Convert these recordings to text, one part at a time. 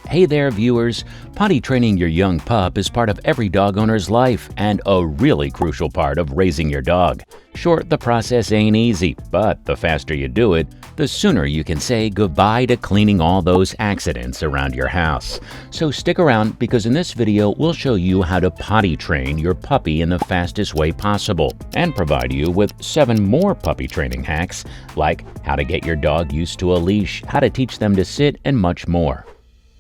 Hey there, viewers! Potty training your young pup is part of every dog owner's life and a really crucial part of raising your dog. Sure, the process ain't easy, but the faster you do it, the sooner you can say goodbye to cleaning all those accidents around your house. So stick around because in this video we'll show you how to potty train your puppy in the fastest way possible and provide you with 7 more puppy training hacks like how to get your dog used to a leash, how to teach them to sit, and much more.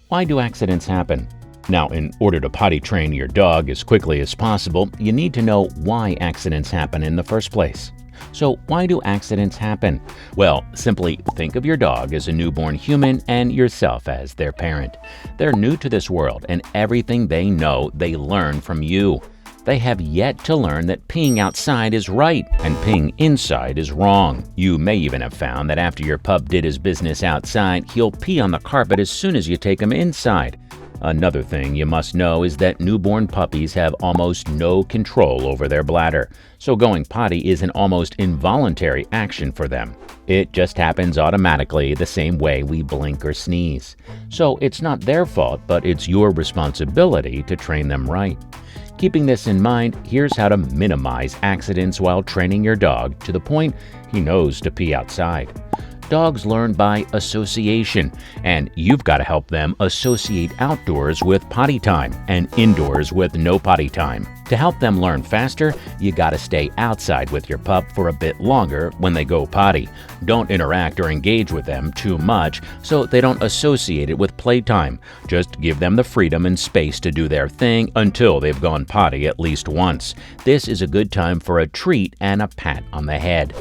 Why do accidents happen? Now, in order to potty train your dog as quickly as possible, you need to know why accidents happen in the first place. So, why do accidents happen? Well, simply think of your dog as a newborn human and yourself as their parent. They're new to this world, and everything they know, they learn from you. They have yet to learn that peeing outside is right and peeing inside is wrong. You may even have found that after your pup did his business outside, he'll pee on the carpet as soon as you take him inside. Another thing you must know is that newborn puppies have almost no control over their bladder, so going potty is an almost involuntary action for them. It just happens automatically the same way we blink or sneeze. So it's not their fault, but it's your responsibility to train them right. Keeping this in mind, here's how to minimize accidents while training your dog to the point he knows to pee outside. Dogs learn by association, and you've got to help them associate outdoors with potty time and indoors with no potty time. To help them learn faster, you got to stay outside with your pup for a bit longer when they go potty. Don't interact or engage with them too much so they don't associate it with playtime. Just give them the freedom and space to do their thing until they've gone potty at least once. This is a good time for a treat and a pat on the head.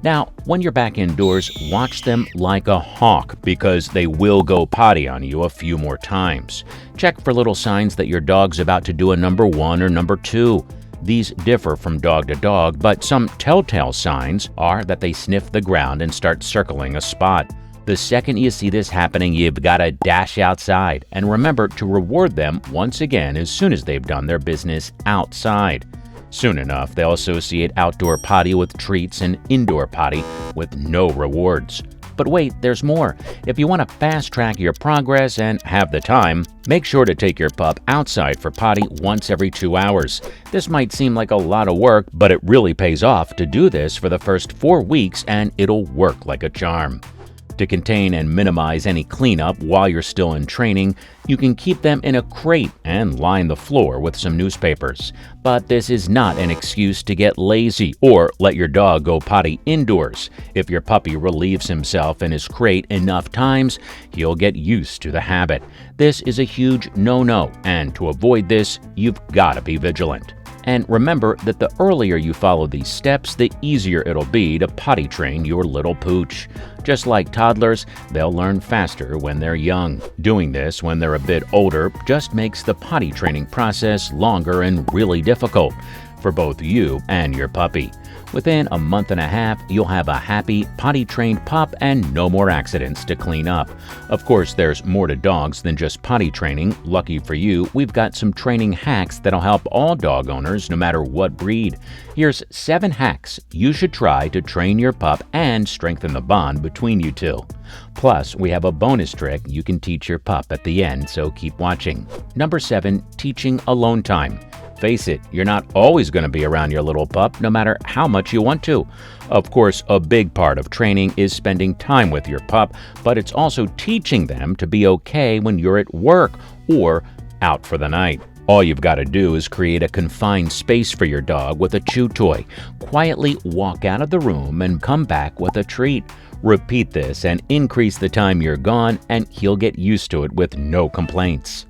Now, when you're back indoors, watch them like a hawk because they will go potty on you a few more times. Check for little signs that your dog's about to do a number 1 or number 2. These differ from dog to dog, but some telltale signs are that they sniff the ground and start circling a spot. The second you see this happening, you've got to dash outside and remember to reward them once again as soon as they've done their business outside. Soon enough, they'll associate outdoor potty with treats and indoor potty with no rewards. But wait, there's more. If you want to fast-track your progress and have the time, make sure to take your pup outside for potty once every 2 hours. This might seem like a lot of work, but it really pays off to do this for the first 4 weeks and it'll work like a charm. To contain and minimize any cleanup while you're still in training, you can keep them in a crate and line the floor with some newspapers. But this is not an excuse to get lazy or let your dog go potty indoors. If your puppy relieves himself in his crate enough times, he'll get used to the habit. This is a huge no-no, and to avoid this, you've got to be vigilant. And remember that the earlier you follow these steps, the easier it'll be to potty train your little pooch. Just like toddlers, they'll learn faster when they're young. Doing this when they're a bit older just makes the potty training process longer and really difficult for both you and your puppy. Within a month and a half, you'll have a happy, potty-trained pup and no more accidents to clean up. Of course, there's more to dogs than just potty training. Lucky for you, we've got some training hacks that'll help all dog owners no matter what breed. Here's 7 hacks you should try to train your pup and strengthen the bond between you two. Plus, we have a bonus trick you can teach your pup at the end, so keep watching. Number 7, teaching alone time. Face it, you're not always going to be around your little pup, no matter how much you want to. Of course, a big part of training is spending time with your pup, but it's also teaching them to be okay when you're at work or out for the night. All you've got to do is create a confined space for your dog with a chew toy. Quietly walk out of the room and come back with a treat. Repeat this and increase the time you're gone, and he'll get used to it with no complaints.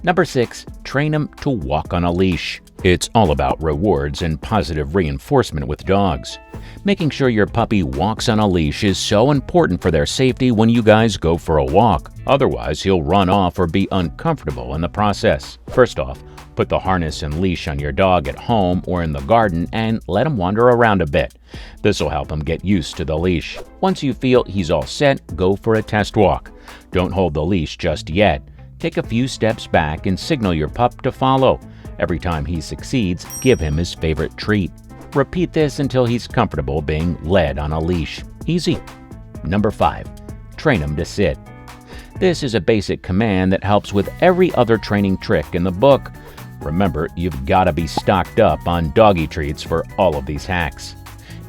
Number 6, train them to walk on a leash. It's all about rewards and positive reinforcement with dogs. Making sure your puppy walks on a leash is so important for their safety when you guys go for a walk. Otherwise, he'll run off or be uncomfortable in the process. First off, put the harness and leash on your dog at home or in the garden and let him wander around a bit. This will help him get used to the leash. Once you feel he's all set, go for a test walk. Don't hold the leash just yet. Take a few steps back and signal your pup to follow. Every time he succeeds, give him his favorite treat. Repeat this until he's comfortable being led on a leash. Easy. Number 5, train him to sit. This is a basic command that helps with every other training trick in the book. Remember, you've got to be stocked up on doggy treats for all of these hacks.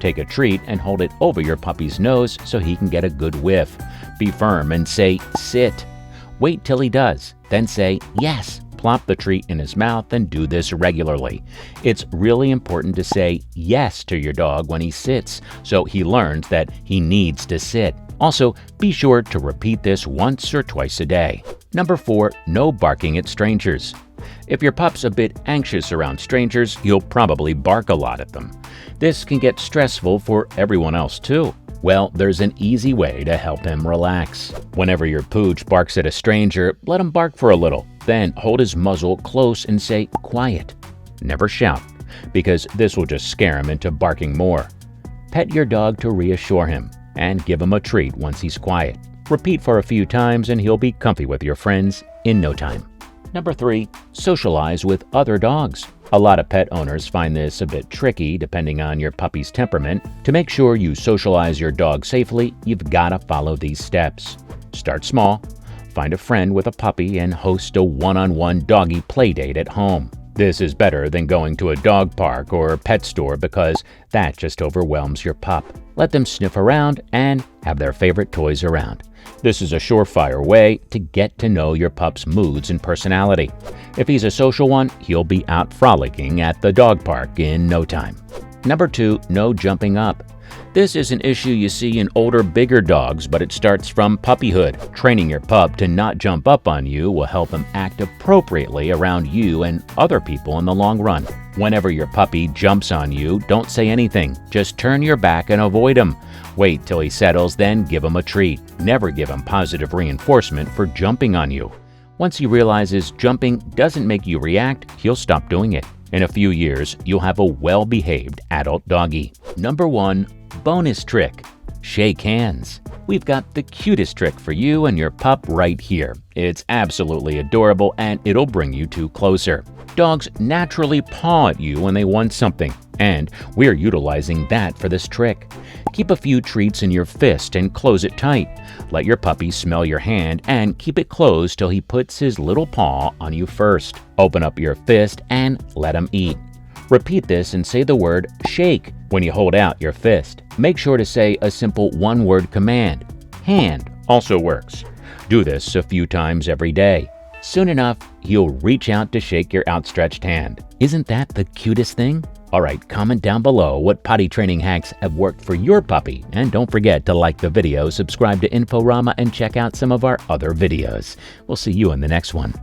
Take a treat and hold it over your puppy's nose so he can get a good whiff. Be firm and say, "Sit." Wait till he does, then say, "Yes." Plop the treat in his mouth and do this regularly. It's really important to say yes to your dog when he sits, so he learns that he needs to sit. Also, be sure to repeat this once or twice a day. Number 4, no barking at strangers. If your pup's a bit anxious around strangers, you'll probably bark a lot at them. This can get stressful for everyone else too. Well, there's an easy way to help him relax. Whenever your pooch barks at a stranger, let him bark for a little. Then hold his muzzle close and say, "Quiet." Never shout, because this will just scare him into barking more. Pet your dog to reassure him, and give him a treat once he's quiet. Repeat for a few times and he'll be comfy with your friends in no time. Number 3, socialize with other dogs. A lot of pet owners find this a bit tricky depending on your puppy's temperament. To make sure you socialize your dog safely, you've got to follow these steps. Start small. Find a friend with a puppy and host a one-on-one doggy play date at home. This is better than going to a dog park or pet store because that just overwhelms your pup. Let them sniff around and have their favorite toys around. This is a surefire way to get to know your pup's moods and personality. If he's a social one, he'll be out frolicking at the dog park in no time. Number 2, no jumping up. This is an issue you see in older, bigger dogs, but it starts from puppyhood. Training your pup to not jump up on you will help him act appropriately around you and other people in the long run. Whenever your puppy jumps on you, don't say anything. Just turn your back and avoid him. Wait till he settles, then give him a treat. Never give him positive reinforcement for jumping on you. Once he realizes jumping doesn't make you react, he'll stop doing it. In a few years, you'll have a well-behaved adult doggy. Number 1, bonus trick. Shake hands. We've got the cutest trick for you and your pup right here. It's absolutely adorable and it'll bring you two closer. Dogs naturally paw at you when they want something, and we're utilizing that for this trick. Keep a few treats in your fist and close it tight. Let your puppy smell your hand and keep it closed till he puts his little paw on you first. Open up your fist and let him eat. Repeat this and say the word shake when you hold out your fist. Make sure to say a simple one-word command. Hand also works. Do this a few times every day. Soon enough, he'll reach out to shake your outstretched hand. Isn't that the cutest thing? Alright, comment down below what potty training hacks have worked for your puppy, and don't forget to like the video, subscribe to INFORAMA, and check out some of our other videos. We'll see you in the next one.